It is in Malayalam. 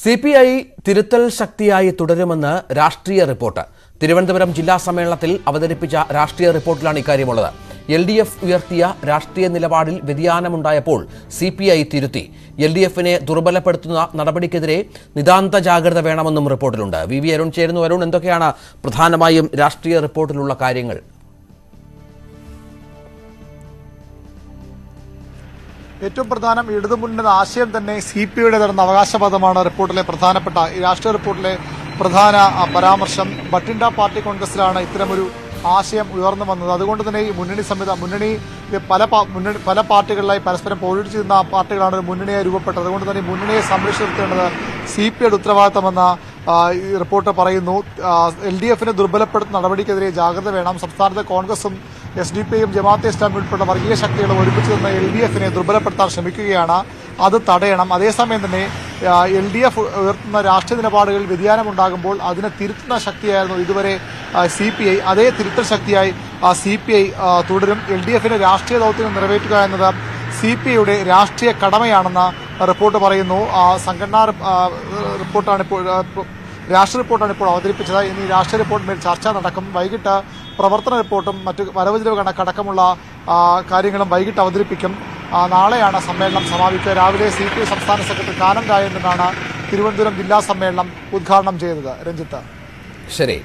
CPI തിരുത്തൽ ശക്തിയായി തുടരുമെന്ന് രാഷ്ട്രീയ റിപ്പോർട്ട്. തിരുവനന്തപുരം ജില്ലാ സമ്മേളനത്തിൽ അവതരിപ്പിച്ച രാഷ്ട്രീയ റിപ്പോർട്ടിലാണ് ഇക്കാര്യമുള്ളത്. LDF ഉയർത്തിയ രാഷ്ട്രീയ നിലപാടിൽ വ്യതിയാനമുണ്ടായപ്പോൾ CPI തിരുത്തി. LDFനെ ദുർബലപ്പെടുത്തുന്ന നടപടിക്കെതിരെ നിതാന്ത ജാഗ്രത വേണമെന്നും റിപ്പോർട്ടിലുണ്ട്. VV അരുൺ ചേരുന്നു. അരുൺ, എന്തൊക്കെയാണ് പ്രധാനമായും രാഷ്ട്രീയ റിപ്പോർട്ടിലുള്ള കാര്യങ്ങൾ? ഏറ്റവും പ്രധാനം ഇടതുമുന്നണി ആശയം തന്നെ CPIയുടെ തരുന്ന അവകാശവാദമാണ് റിപ്പോർട്ടിലെ പ്രധാനപ്പെട്ട ഈ രാഷ്ട്രീയ റിപ്പോർട്ടിലെ പ്രധാന പരാമർശം. ബട്ടിണ്ട പാർട്ടി കോൺഗ്രസിലാണ് ഇത്തരമൊരു ആശയം ഉയർന്നു വന്നത്. അതുകൊണ്ട് തന്നെ ഈ മുന്നണി പല പാർട്ടികളിലായി പരസ്പരം പോരടിച്ചു നിന്ന പാർട്ടികളാണ് ഒരു മുന്നണിയായി രൂപപ്പെട്ടത്. അതുകൊണ്ട് തന്നെ മുന്നണിയെ സംരക്ഷിച്ചു നിർത്തേണ്ടത് CPIയുടെ ഉത്തരവാദിത്തമെന്ന ഈ റിപ്പോർട്ട് പറയുന്നു. LDFനെ ദുർബലപ്പെടുത്തുന്ന നടപടിക്കെതിരെ ജാഗ്രത വേണം. സംസ്ഥാനത്തെ കോൺഗ്രസും SDPയും ജമാഅത്തെ ഇസ്ലാമി ഉൾപ്പെടെ വർഗീയ ശക്തികളും ഒരുമിച്ച് നിന്ന് LDFനെ ദുർബലപ്പെടുത്താൻ ശ്രമിക്കുകയാണ്. അത് തടയണം. അതേസമയം തന്നെ LDF ഉയർത്തുന്ന രാഷ്ട്രീയ നിലപാടുകളിൽ വ്യതിയാനമുണ്ടാകുമ്പോൾ അതിനെ തിരുത്തുന്ന ശക്തിയായിരുന്നു ഇതുവരെ CPI. അതേ തിരുത്തൽ ശക്തിയായി CPI തുടരും. LDFന്റെ രാഷ്ട്രീയ ദൗത്യം നിറവേറ്റുക എന്നത് CPIയുടെ രാഷ്ട്രീയ കടമയാണെന്ന് റിപ്പോർട്ട് പറയുന്നു. സംഘടനാ രാഷ്ട്രീയ റിപ്പോർട്ടാണ് ഇപ്പോൾ അവതരിപ്പിച്ചത്. ഇനി രാഷ്ട്രീയ റിപ്പോർട്ടിന്മേൽ ചർച്ച നടക്കും. വൈകിട്ട് പ്രവർത്തന റിപ്പോർട്ടും മറ്റ് വരവ് ചെലവ് കണക്കടക്കമുള്ള കാര്യങ്ങളും വൈകിട്ട് അവതരിപ്പിക്കും. നാളെയാണ് സമ്മേളനം സമാപിക്കുക. രാവിലെ CPI സംസ്ഥാന സെക്രട്ടറി കാനം രാജേന്ദ്രനാണ് തിരുവനന്തപുരം ജില്ലാ സമ്മേളനം ഉദ്ഘാടനം ചെയ്തത്. രഞ്ജിത്ത്, ശരി.